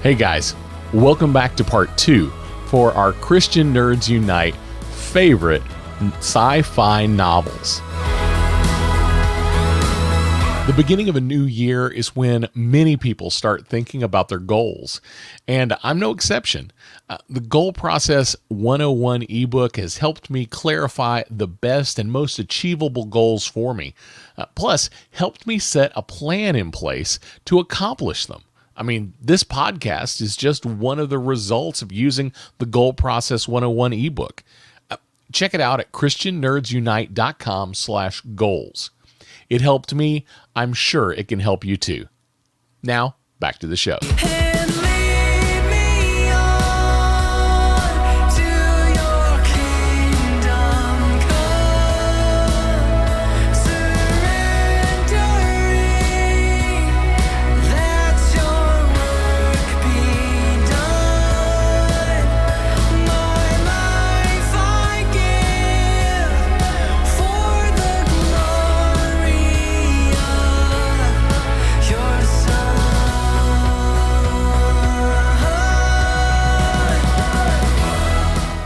Hey guys, welcome back to part 2 for our Christian Nerds Unite favorite sci-fi novels. The beginning of a new year is when many people start thinking about their goals, and I'm no exception. The Goal Process 101 ebook has helped me clarify the best and most achievable goals for me, plus helped me set a plan in place to accomplish them. I mean, this podcast is just one of the results of using the Goal Process 101 ebook. Check it out at christiannerdsunite.com/goals. It helped me. I'm sure it can help you too. Now, back to the show.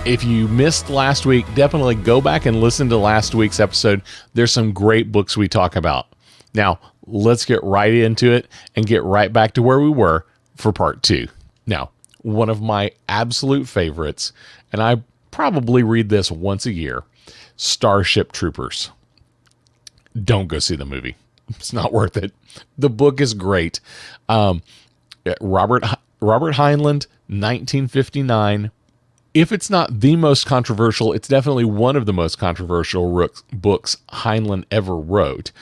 If you missed last week, definitely go back and listen to last week's episode. There's some great books we talk about. Now, let's get right into it and get right back to where we were for part 2. Now, one of my absolute favorites, and I probably read this once a year, Starship Troopers. Don't go see the movie. It's not worth it. The book is great. Robert Heinlein, 1959. If it's not the most controversial, it's definitely one of the most controversial books Heinlein ever wrote.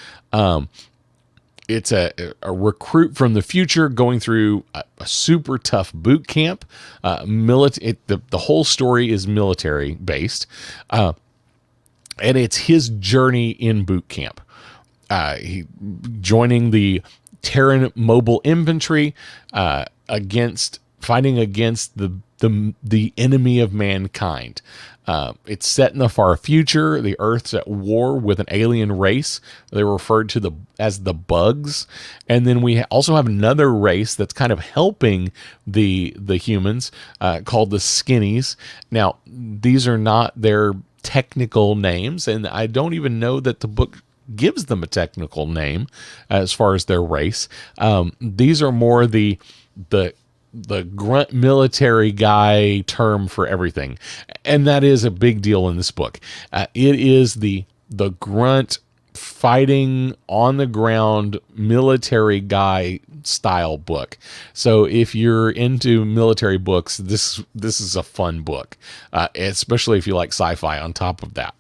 It's a recruit from the future going through a super tough boot camp. The whole story is military based, and it's his journey in boot camp. He joining the Terran Mobile Infantry fighting against the enemy of mankind. It's set in the far future. The Earth's at war with an alien race. They're referred to as the Bugs. And then we also have another race that's kind of helping the humans called the Skinnies. Now, these are not their technical names, and I don't even know that the book gives them a technical name as far as their race. These are more the grunt military guy term for everything. And that is a big deal in this book. It is the grunt fighting on the ground military guy style book. So if you're into military books, this is a fun book, especially if you like sci-fi on top of that.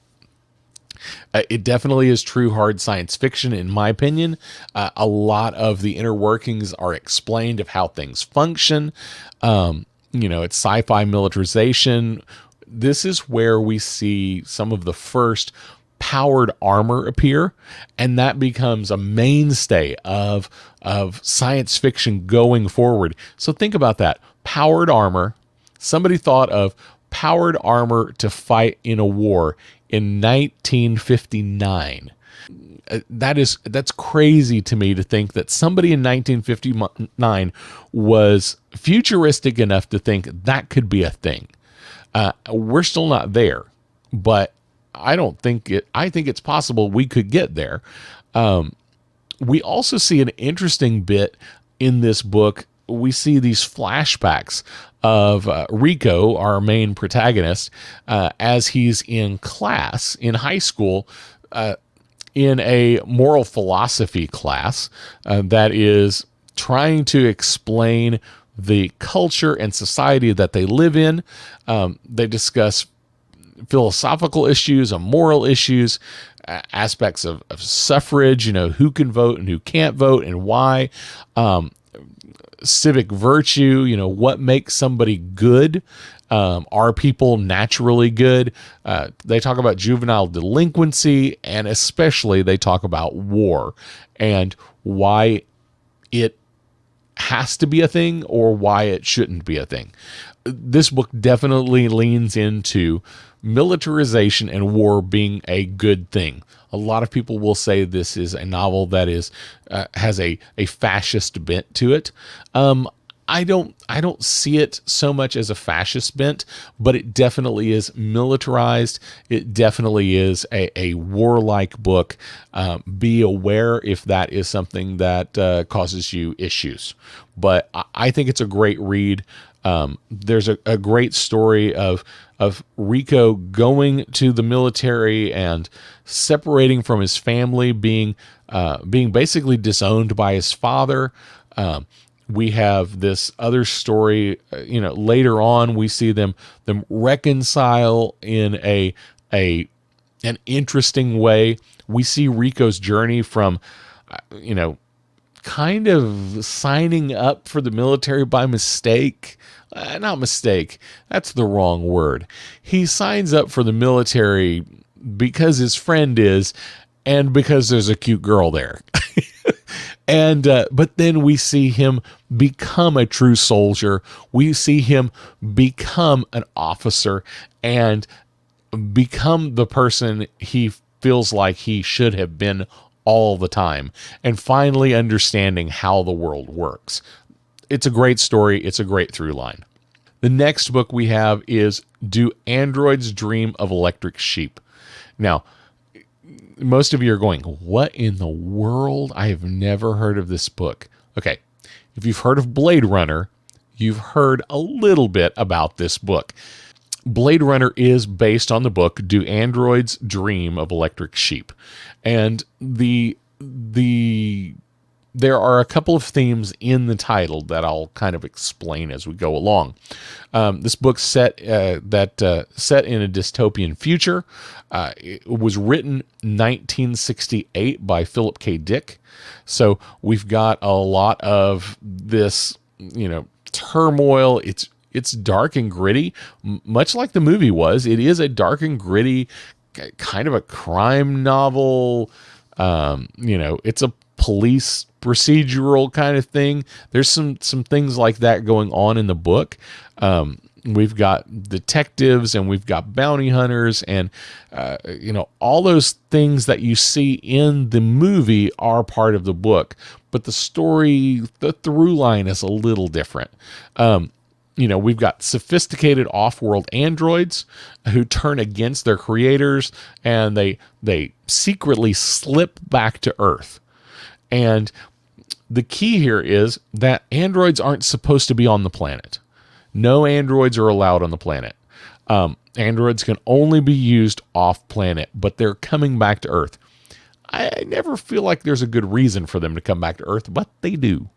It definitely is true hard science fiction, in my opinion. A lot of the inner workings are explained of how things function. It's sci-fi militarization. This is where we see some of the first powered armor appear, and that becomes a mainstay of science fiction going forward. So think about that. Powered armor. Somebody thought of powered armor to fight in a war in 1959. That's crazy to me to think that somebody in 1959 was futuristic enough to think that could be a thing. We're still not there, but I think it's possible we could get there. We also see an interesting bit in this book. We see these flashbacks of Rico, our main protagonist, as he's in class in high school, in a moral philosophy class that is trying to explain the culture and society that they live in. They discuss philosophical issues, moral issues, aspects of suffrage, who can vote and who can't vote and why. Civic virtue, what makes somebody good? Are people naturally good? They talk about juvenile delinquency, and especially they talk about war and why it has to be a thing or why it shouldn't be a thing. This book definitely leans into militarization and war being a good thing. A lot of people will say this is a novel that is has a fascist bent to it. I don't see it so much as a fascist bent, but it definitely is militarized. It definitely is a warlike book. Be aware if that is something that causes you issues. But I think it's a great read. There's a great story of Rico going to the military and separating from his family, being basically disowned by his father. We have this other story, later on we see them reconcile in an interesting way. We see Rico's journey from, kind of signing up for the military by mistake. Not mistake, that's the wrong word. He signs up for the military because his friend is, and because there's a cute girl there. And but then we see him become a true soldier. We see him become an officer and become the person he feels like he should have been all the time, and finally understanding how the world works. It's a great story. It's a great through line. The next book we have is Do Androids Dream of Electric Sheep? Now, most of you are going, what in the world? I have never heard of this book. Okay, if you've heard of Blade Runner, you've heard a little bit about this book. Blade Runner is based on the book Do Androids Dream of Electric Sheep? And there are a couple of themes in the title that I'll kind of explain as we go along. This book's set in a dystopian future. It was written 1968 by Philip K. Dick. So we've got a lot of this, turmoil. It's dark and gritty, much like the movie was. It is a dark and gritty kind of a crime novel. It's a police procedural kind of thing. There's some things like that going on in the book. We've got detectives and we've got bounty hunters and, all those things that you see in the movie are part of the book, but the story, the through line is a little different. We've got sophisticated off-world androids who turn against their creators and they secretly slip back to Earth. And the key here is that androids aren't supposed to be on the planet. No androids are allowed on the planet. Androids can only be used off planet, but they're coming back to Earth. I never feel like there's a good reason for them to come back to Earth, but they do.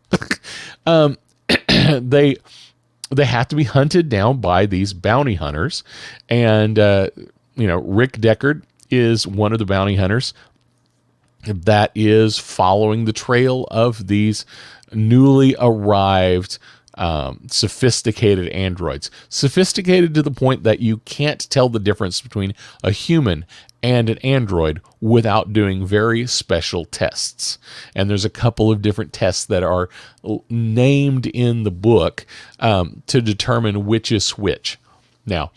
They have to be hunted down by these bounty hunters. And, Rick Deckard is one of the bounty hunters that is following the trail of these newly arrived sophisticated androids. Sophisticated to the point that you can't tell the difference between a human and an android without doing very special tests. And there's a couple of different tests that are named in the book to determine which is which. Now,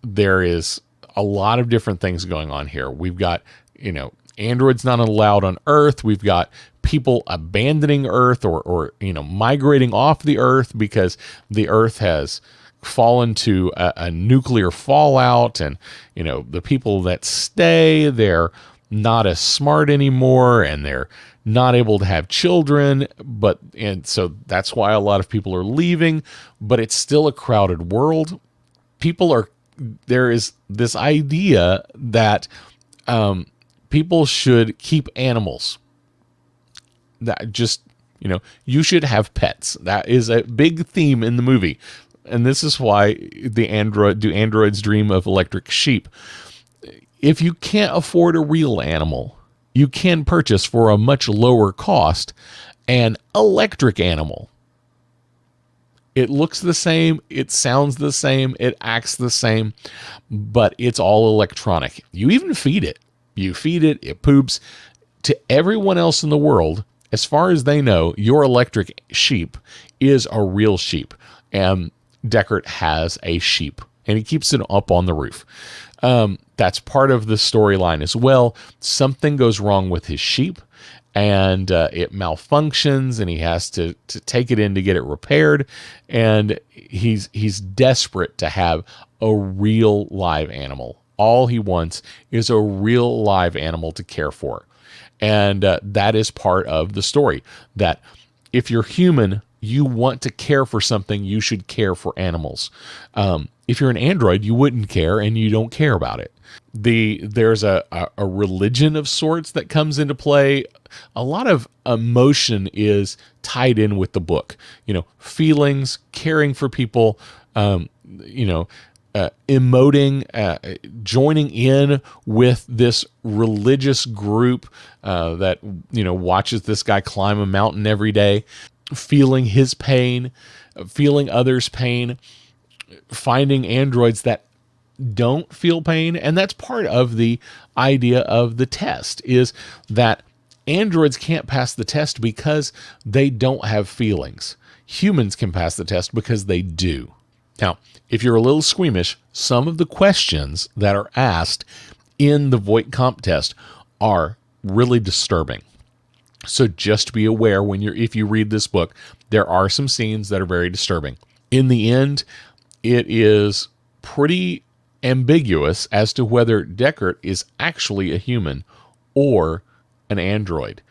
there is a lot of different things going on here. We've got, androids not allowed on Earth. We've got people abandoning Earth or migrating off the Earth because the Earth has fallen to a nuclear fallout, and the people that stay, they're not as smart anymore and they're not able to have children, and so that's why a lot of people are leaving, but it's still a crowded world. There is this idea that people should keep animals. That just, you should have pets. That is a big theme in the movie. And this is why Do Androids Dream of Electric Sheep? If you can't afford a real animal, you can purchase for a much lower cost an electric animal. It looks the same, it sounds the same, it acts the same, but it's all electronic. You even feed it. You feed it, it poops. To everyone else in the world, as far as they know, your electric sheep is a real sheep. And Deckard has a sheep, and he keeps it up on the roof. That's part of the storyline as well. Something goes wrong with his sheep, and it malfunctions, and he has to take it in to get it repaired. And he's desperate to have a real live animal. All he wants is a real live animal to care for. And that is part of the story, that if you're human, you want to care for something, you should care for animals. If you're an android, you wouldn't care, and you don't care about it. There's a religion of sorts that comes into play. A lot of emotion is tied in with the book. Feelings, caring for people, emoting, joining in with this religious group that watches this guy climb a mountain every day, feeling his pain, feeling others' pain, finding androids that don't feel pain. And that's part of the idea of the test, is that androids can't pass the test because they don't have feelings. Humans can pass the test because they do. Now, if you're a little squeamish, some of the questions that are asked in the Voight Comp test are really disturbing. So just be aware if you read this book, there are some scenes that are very disturbing. In the end, it is pretty ambiguous as to whether Deckard is actually a human or an android.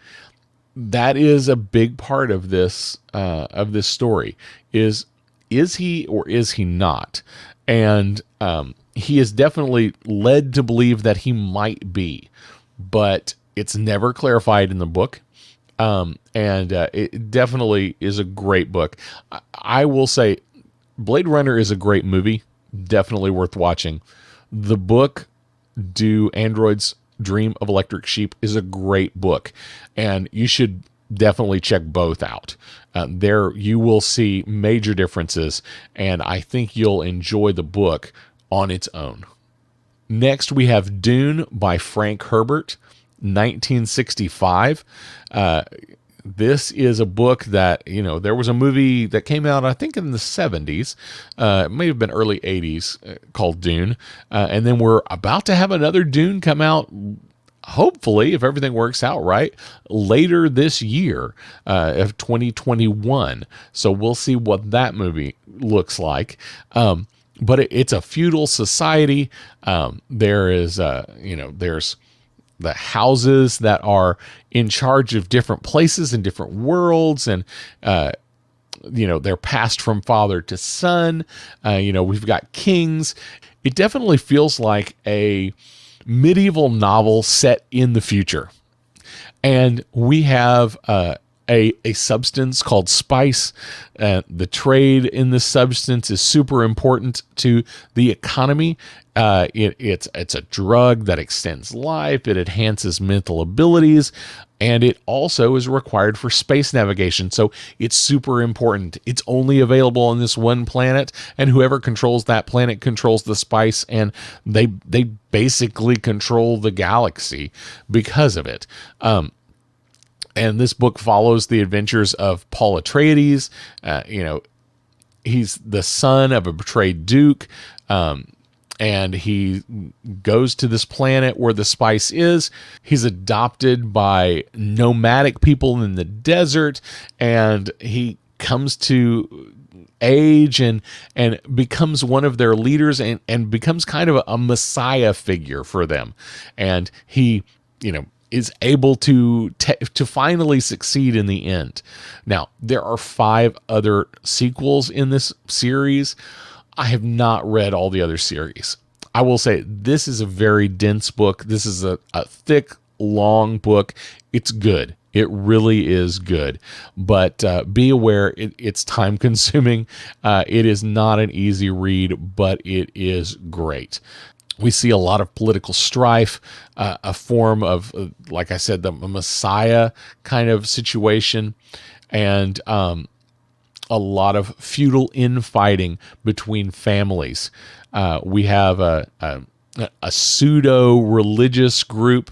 That is a big part of this story. Is he or is he not? And he is definitely led to believe that he might be, but it's never clarified in the book. And it definitely is a great book. I will say Blade Runner is a great movie, definitely worth watching. The book, Do Androids Dream of Electric Sheep, is a great book, and you should definitely check both out. There you will see major differences, and I think you'll enjoy the book on its own. Next, we have Dune by Frank Herbert, 1965. This is a book that, there was a movie that came out, I think, in the 70s. It may have been early 80s, called Dune. And then we're about to have another Dune come out, hopefully, if everything works out right, later this year, of 2021. So we'll see what that movie looks like. But it's a feudal society. There is, there's the houses that are in charge of different places and different worlds, and they're passed from father to son. We've got kings. It definitely feels like a medieval novel set in the future, and we have a substance called spice. The trade in this substance is super important to the economy. It's a drug that extends life. It enhances mental abilities, and it also is required for space navigation. So it's super important. It's only available on this one planet, and whoever controls that planet controls the spice, and they basically control the galaxy because of it. And this book follows the adventures of Paul Atreides. He's the son of a betrayed duke, and he goes to this planet where the spice is. He's adopted by nomadic people in the desert, and he comes to age and becomes one of their leaders, and becomes kind of a messiah figure for them. And he, is able to finally succeed in the end. Now, there are 5 other sequels in this series. I have not read all the other series. I will say this is a very dense book. This is a thick, long book. It's good. It really is good. But be aware, it's time consuming. It is not an easy read, but it is great. We see a lot of political strife, a form of, like I said, the Messiah kind of situation, and a lot of feudal infighting between families. We have a pseudo-religious group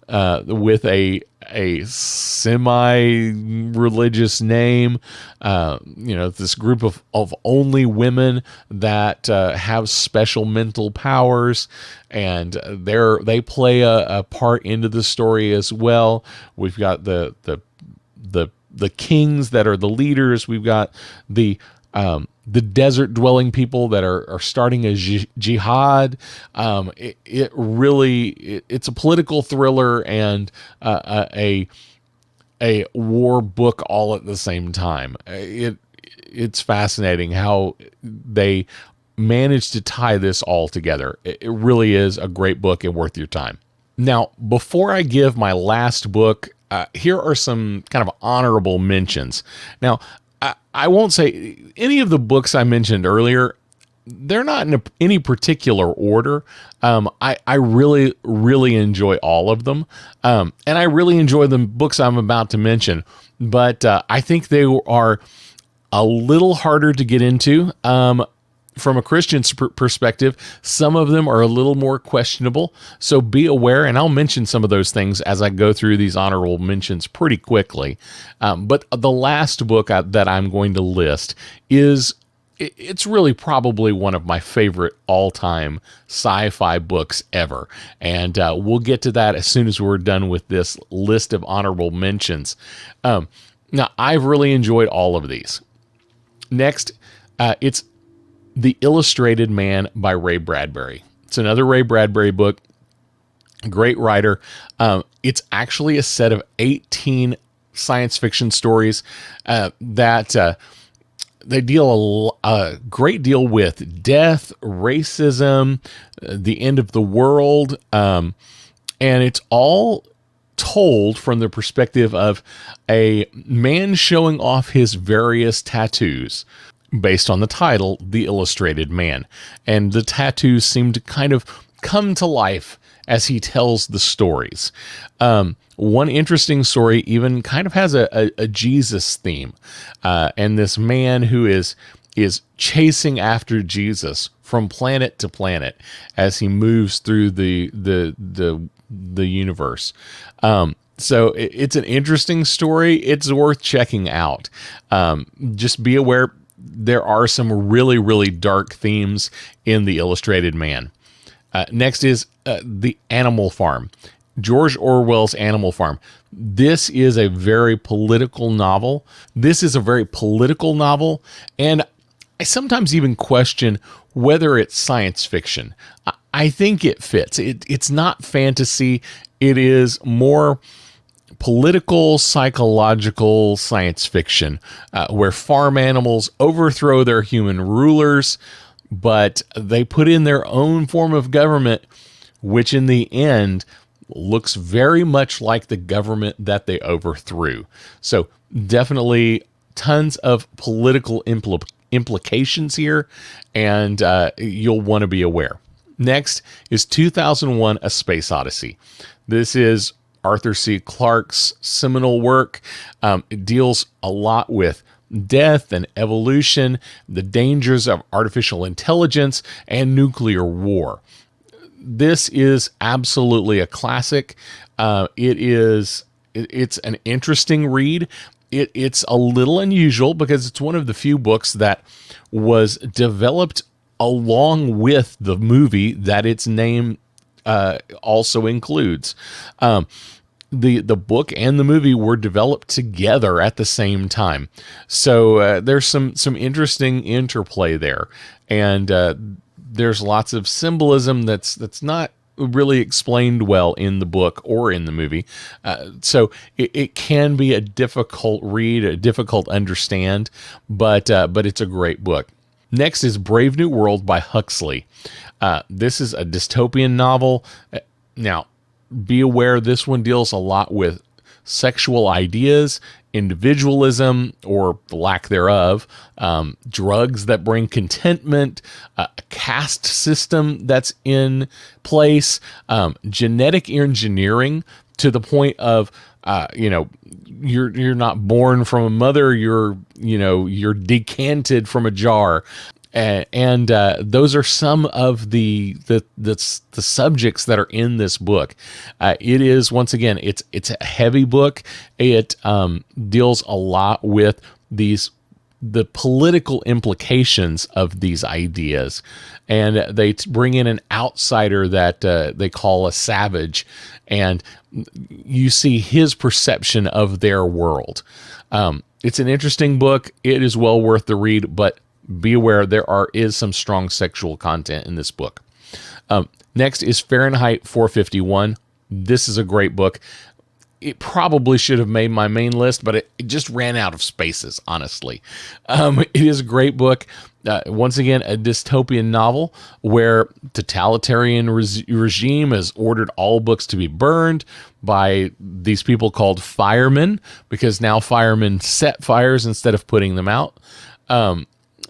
with a a semi-religious name. This group of only women that have special mental powers, and they play a part into the story as well. We've got the kings that are the leaders. We've got the desert dwelling people that are starting a jihad. It's a political thriller and a war book all at the same time. It's fascinating how they managed to tie this all together. It really is a great book and worth your time. Now, before I give my last book, here are some kind of honorable mentions. Now, I won't say any of the books I mentioned earlier, they're not in any particular order. I really, really enjoy all of them. And I really enjoy the books I'm about to mention, but I think they are a little harder to get into. From a Christian perspective, some of them are a little more questionable. So be aware, and I'll mention some of those things as I go through these honorable mentions pretty quickly. But the last book that I'm going to list it's really probably one of my favorite all-time sci-fi books ever. And we'll get to that as soon as we're done with this list of honorable mentions. Now, I've really enjoyed all of these. Next, it's The Illustrated Man by Ray Bradbury. It's another Ray Bradbury book. Great writer. It's actually a set of 18 science fiction stories that they deal a great deal with death, racism, the end of the world, and it's all told from the perspective of a man showing off his various tattoos, based on the title, The Illustrated Man. And the tattoos seem to kind of come to life as he tells the stories. One interesting story even kind of has a Jesus theme. And this man who is chasing after Jesus from planet to planet as he moves through the universe. So it's an interesting story. It's worth checking out. Just be aware, there are some really, really dark themes in The Illustrated Man. Next is The Animal Farm. George Orwell's Animal Farm. This is a very political novel. And I sometimes even question whether it's science fiction. I think it fits. It's not fantasy. It is more political, psychological science fiction, where farm animals overthrow their human rulers, but they put in their own form of government, which in the end looks very much like the government that they overthrew. So definitely tons of political implications here, and you'll want to be aware. Next is 2001: A Space Odyssey. This is Arthur C. Clarke's seminal work. It deals a lot with death and evolution, the dangers of artificial intelligence, and nuclear war. This is absolutely a classic. It's an interesting read. It's a little unusual because it's one of the few books that was developed along with the movie that its name also includes. The book and the movie were developed together at the same time. So there's some interesting interplay there. And there's lots of symbolism that's not really explained well in the book or in the movie. So it can be a difficult read, a difficult understand, but it's a great book. Next is Brave New World by Huxley. This is a dystopian novel. Now, be aware this one deals a lot with sexual ideas, individualism, or the lack thereof, drugs that bring contentment, a caste system that's in place, genetic engineering to the point of, you're not born from a mother, you're decanted from a jar. And those are some of the subjects that are in this book. It is, once again, it's a heavy book. It deals a lot with the political implications of these ideas, and they bring in an outsider that they call a savage, and you see his perception of their world. It's an interesting book. It is well worth the read, but be aware is some strong sexual content in this book. Next is Fahrenheit 451. This is a great book. It probably should have made my main list, but it just ran out of spaces, honestly. It is a great book. Once again, a dystopian novel where totalitarian regime has ordered all books to be burned by these people called firemen, because now firemen set fires instead of putting them out.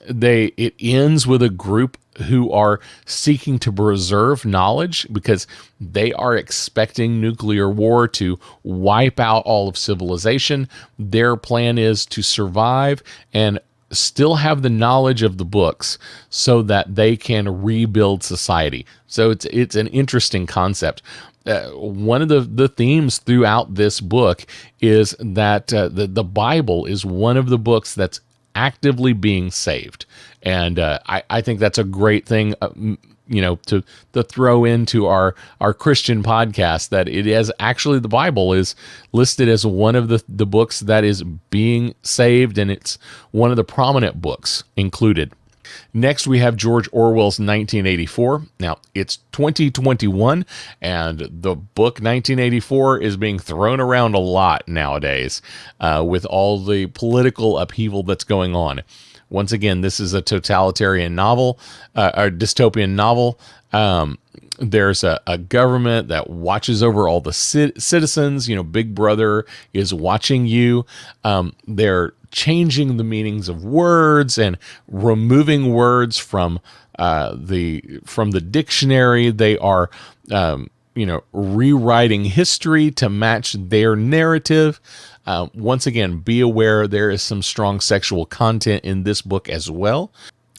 It ends with a group who are seeking to preserve knowledge because they are expecting nuclear war to wipe out all of civilization. Their plan is to survive and still have the knowledge of the books so that they can rebuild society. So it's an interesting concept. One of the themes throughout this book is that the Bible is one of the books that's actively being saved. And I think that's a great thing, to throw into our Christian podcast, that it is actually, the Bible is listed as one of the books that is being saved, and it's one of the prominent books included. Next, we have George Orwell's 1984. Now, it's 2021, and the book 1984 is being thrown around a lot nowadays with all the political upheaval that's going on. Once again, this is a totalitarian novel, a dystopian novel. There's a government that watches over all the citizens. Big Brother is watching you. They're changing the meanings of words and removing words from the dictionary. They are rewriting history to match their narrative. Once again, be aware there is some strong sexual content in this book as well,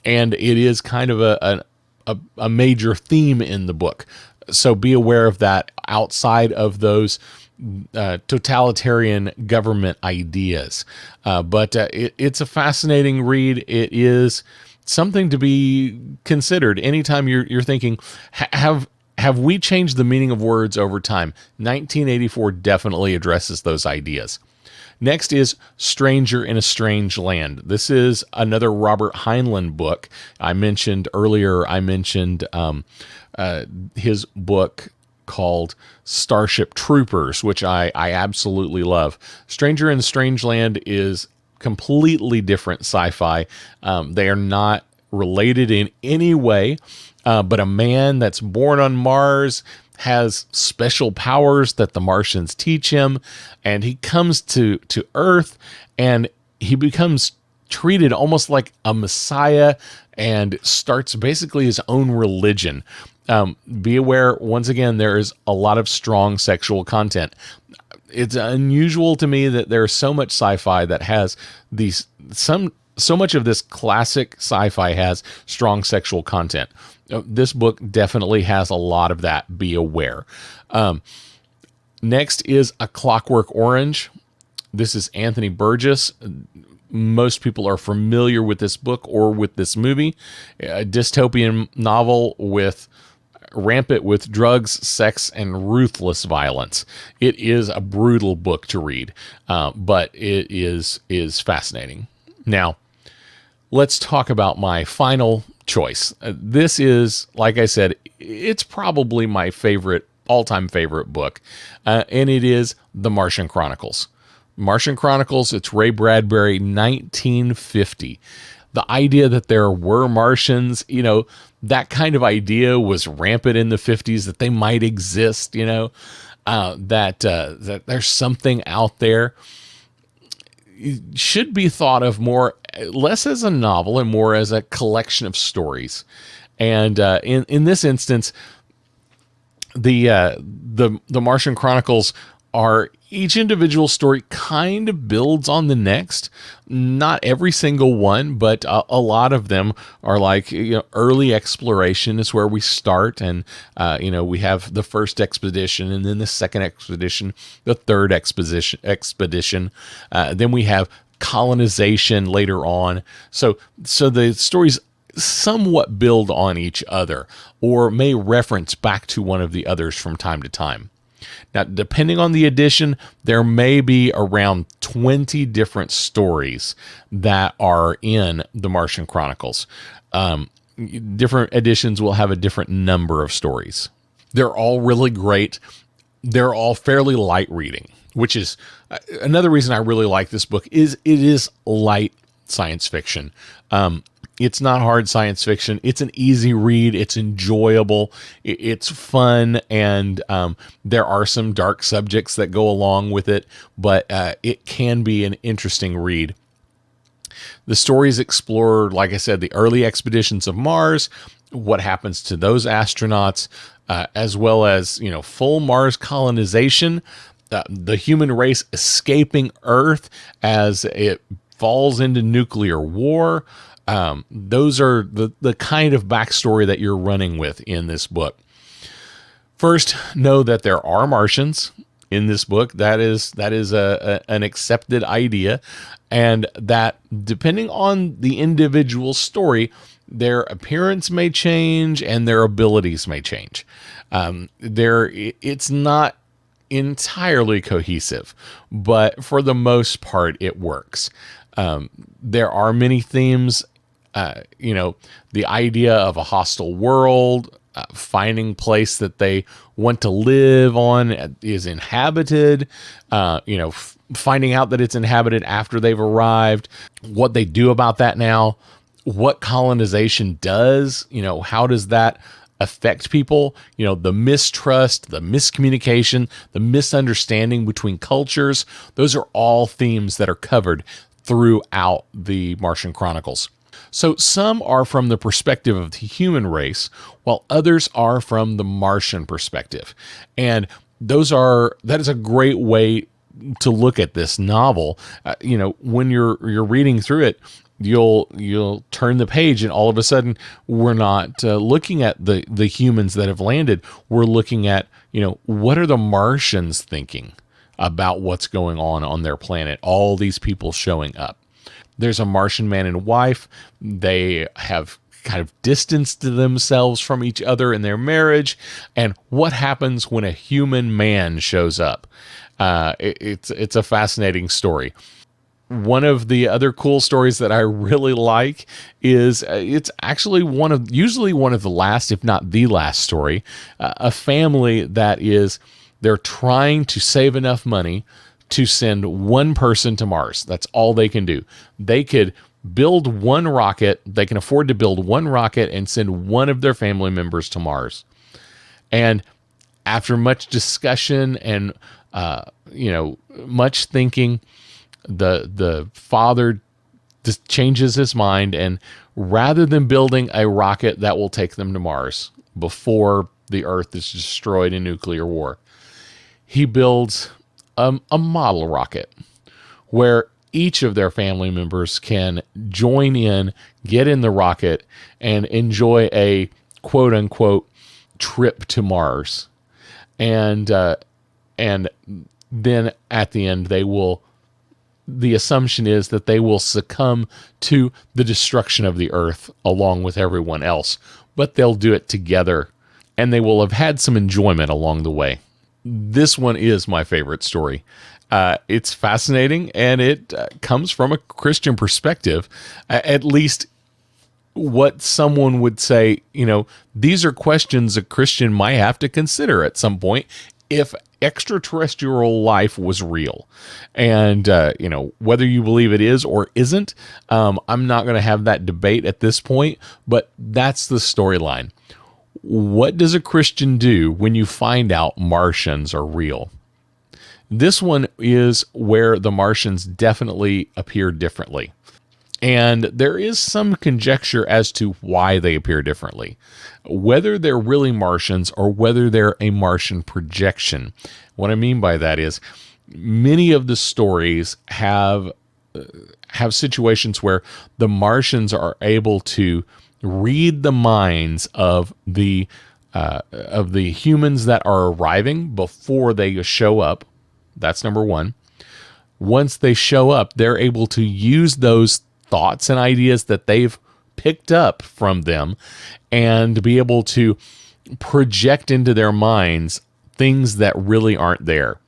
and it is kind of a major theme in the book. So be aware of that outside of those totalitarian government ideas. But it's a fascinating read. It is something to be considered anytime you're thinking, have we changed the meaning of words over time? 1984 definitely addresses those ideas. Next is Stranger in a Strange Land. This is another Robert Heinlein book. I mentioned earlier, his book called Starship Troopers, which I absolutely love. Stranger in a Strange Land is completely different sci-fi. They are not related in any way, but a man that's born on Mars has special powers that the Martians teach him, and he comes to Earth, and he becomes treated almost like a messiah and starts basically his own religion. Be aware, once again, there is a lot of strong sexual content. It's unusual to me that there's so much sci-fi that has so much of this classic sci-fi has strong sexual content. This book definitely has a lot of that. Be aware. Next is A Clockwork Orange. This is Anthony Burgess. Most people are familiar with this book or with this movie. A dystopian novel rampant with drugs, sex, and ruthless violence. It is a brutal book to read, but it is fascinating. Now, let's talk about my final choice. This is, like I said, it's probably my all-time favorite book, and it is The Martian Chronicles. Martian Chronicles, it's Ray Bradbury, 1950. The idea that there were Martians, that kind of idea was rampant in the 50s, that they might exist, that there's something out there. It should be thought of less as a novel and more as a collection of stories. And in this instance, the Martian Chronicles are each individual story kind of builds on the next. Not every single one, but a lot of them are like, early exploration is where we start. And, we have the first expedition and then the second expedition, the third expedition. Then we have colonization later on. So the stories somewhat build on each other or may reference back to one of the others from time to time. Now, depending on the edition, there may be around 20 different stories that are in the Martian Chronicles. Different editions will have a different number of stories. They're all really great. They're all fairly light reading, which is another reason I really like this book. Is it is light science fiction. It's not hard science fiction. It's an easy read. It's enjoyable. It's fun. And there are some dark subjects that go along with it, but it can be an interesting read. The stories explore, like I said, the early expeditions of Mars, what happens to those astronauts, as well as, full Mars colonization, the human race escaping Earth as it falls into nuclear war. Those are the kind of backstory that you're running with in this book. First, know that there are Martians in this book. That is an accepted idea, and that depending on the individual story, their appearance may change and their abilities may change. It's not entirely cohesive, but for the most part, it works. There are many themes. The idea of a hostile world, finding place that they want to live on is inhabited, finding out that it's inhabited after they've arrived, what they do about that now, what colonization does, how does that affect people, the mistrust, the miscommunication, the misunderstanding between cultures. Those are all themes that are covered throughout the Martian Chronicles. So some are from the perspective of the human race, while others are from the Martian perspective. And that is a great way to look at this novel. When you're reading through it, you'll turn the page and all of a sudden we're not looking at the humans that have landed. We're looking at, what are the Martians thinking about what's going on their planet? All these people showing up. There's a Martian man and wife. They have kind of distanced themselves from each other in their marriage. And what happens when a human man shows up? It's a fascinating story. One of the other cool stories that I really like is it's actually usually one of the last, if not the last story, a family they're trying to save enough money to send one person to Mars. That's all they can do. They could build one rocket. They can afford to build one rocket and send one of their family members to Mars. And after much discussion and, much thinking, the father just changes his mind, and rather than building a rocket that will take them to Mars before the Earth is destroyed in nuclear war, he builds a model rocket where each of their family members can join in, get in the rocket, and enjoy a quote unquote trip to Mars. And then at the end, the assumption is that they will succumb to the destruction of the Earth along with everyone else, but they'll do it together and they will have had some enjoyment along the way. This one is my favorite story. It's fascinating, and it comes from a Christian perspective, at least what someone would say, these are questions a Christian might have to consider at some point if extraterrestrial life was real. And, whether you believe it is or isn't, I'm not going to have that debate at this point, but that's the storyline. What does a Christian do when you find out Martians are real? This one is where the Martians definitely appear differently. And there is some conjecture as to why they appear differently, whether they're really Martians or whether they're a Martian projection. What I mean by that is many of the stories have situations where the Martians are able to read the minds of the humans that are arriving before they show up. That's number one. Once they show up, they're able to use those thoughts and ideas that they've picked up from them and be able to project into their minds things that really aren't there.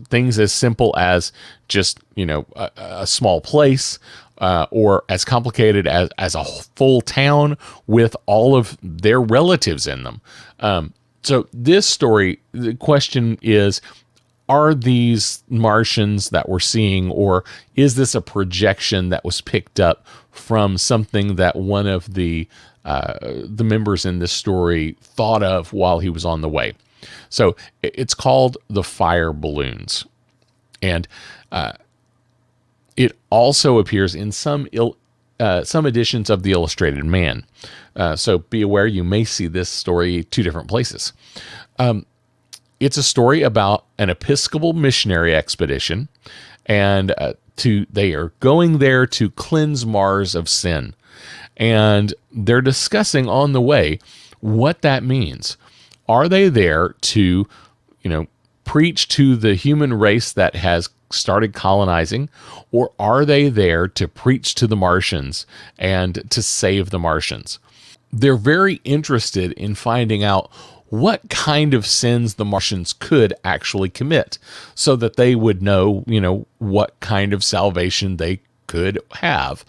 Things as simple as just, a small place, or as complicated as a full town with all of their relatives in them. So this story, the question is, are these Martians that we're seeing, or is this a projection that was picked up from something that one of the members in this story thought of while he was on the way? So it's called the fire balloons, and it also appears in some editions of the Illustrated Man. So be aware, you may see this story two different places. It's a story about an Episcopal missionary expedition, and they are going there to cleanse Mars of sin. And they're discussing on the way what that means. Are they there to, preach to the human race that has started colonizing, or are they there to preach to the Martians and to save the Martians? They're very interested in finding out what kind of sins the Martians could actually commit so that they would know, what kind of salvation they could have.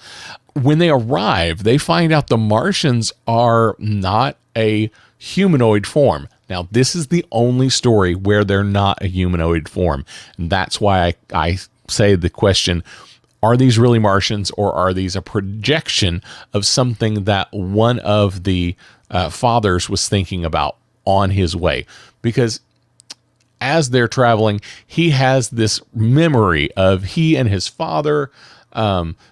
When they arrive, they find out the Martians are not a humanoid form. Now, this is the only story where they're not a humanoid form. And that's why I say the question, are these really Martians, or are these a projection of something that one of the fathers was thinking about on his way? Because as they're traveling, he has this memory of he and his father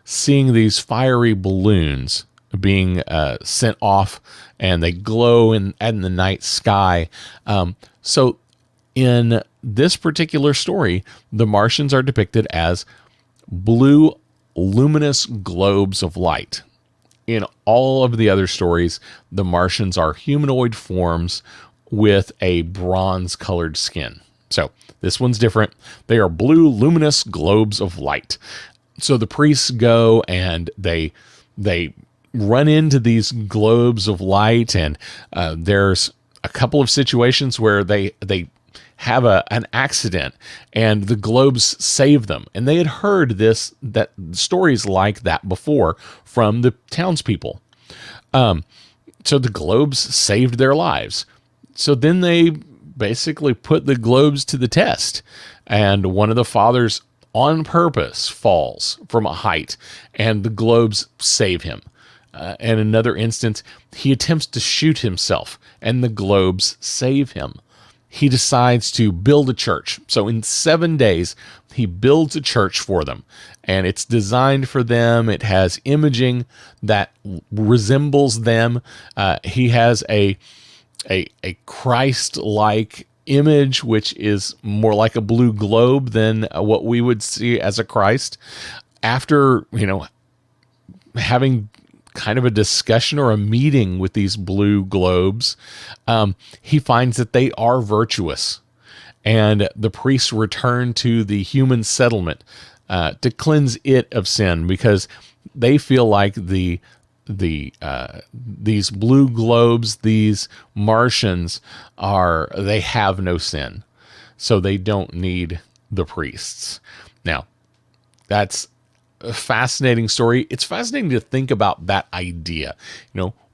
seeing these fiery balloons being sent off, and they glow in the night sky. So in this particular story, the Martians are depicted as blue, luminous globes of light. In all of the other stories, the Martians are humanoid forms with a bronze-colored skin. So this one's different. They are blue, luminous globes of light. So the priests go and they run into these globes of light, and there's a couple of situations where they have an accident, and the globes save them. And they had heard that stories like that before from the townspeople. So the globes saved their lives. So then they basically put the globes to the test, and one of the fathers on purpose falls from a height, and the globes save him. In another instance, he attempts to shoot himself, and the globes save him. He decides to build a church. So in 7 days, he builds a church for them, and it's designed for them. It has imaging that resembles them. He has a Christ-like image, which is more like a blue globe than what we would see as a Christ. After, having kind of a discussion or a meeting with these blue globes, he finds that they are virtuous, and the priests return to the human settlement to cleanse it of sin, because they feel like these blue globes, these Martians they have no sin, so they don't need the priests. Now, that's a fascinating story. It's fascinating to think about that idea.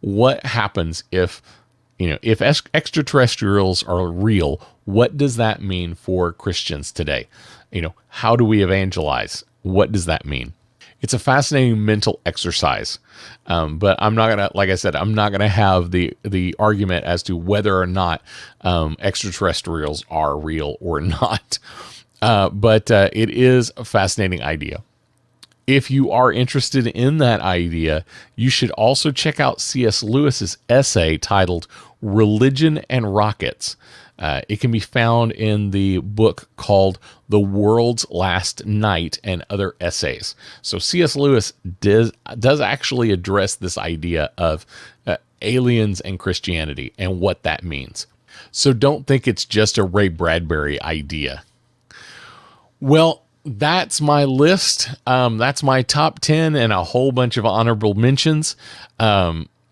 What happens if extraterrestrials are real? What does that mean for Christians today? How do we evangelize? What does that mean? It's a fascinating mental exercise. But I'm not gonna, like I said, I'm not gonna have the argument as to whether or not extraterrestrials are real or not. But it is a fascinating idea. If you are interested in that idea, you should also check out C.S. Lewis's essay titled Religion and Rockets. It can be found in the book called The World's Last Night and Other Essays. So C.S. Lewis does actually address this idea of aliens and Christianity and what that means. So don't think it's just a Ray Bradbury idea. Well, that's my list. That's my top 10 and a whole bunch of honorable mentions.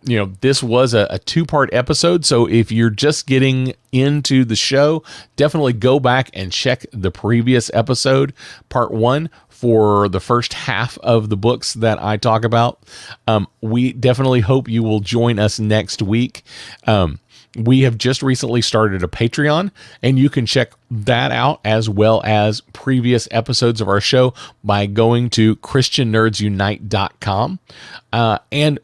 This was a two-part episode, so if you're just getting into the show, definitely go back and check the previous episode, part 1, for the first half of the books that I talk about. We definitely hope you will join us next week. We have just recently started a Patreon, and you can check that out as well as previous episodes of our show by going to ChristianNerdsUnite.com. And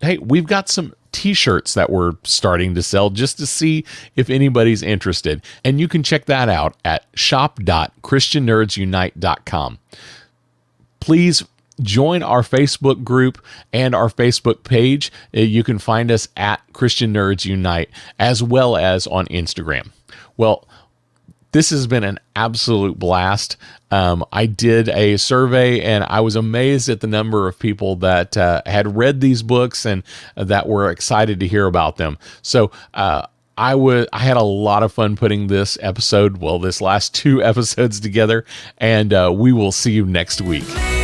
hey, we've got some t-shirts that we're starting to sell just to see if anybody's interested. And you can check that out at shop.ChristianNerdsUnite.com. Please join our Facebook group and our Facebook page. You can find us at Christian Nerds Unite as well as on Instagram. Well, this has been an absolute blast. I did a survey and I was amazed at the number of people that had read these books and that were excited to hear about them. So I had a lot of fun putting this last 2 episodes together, and we will see you next week.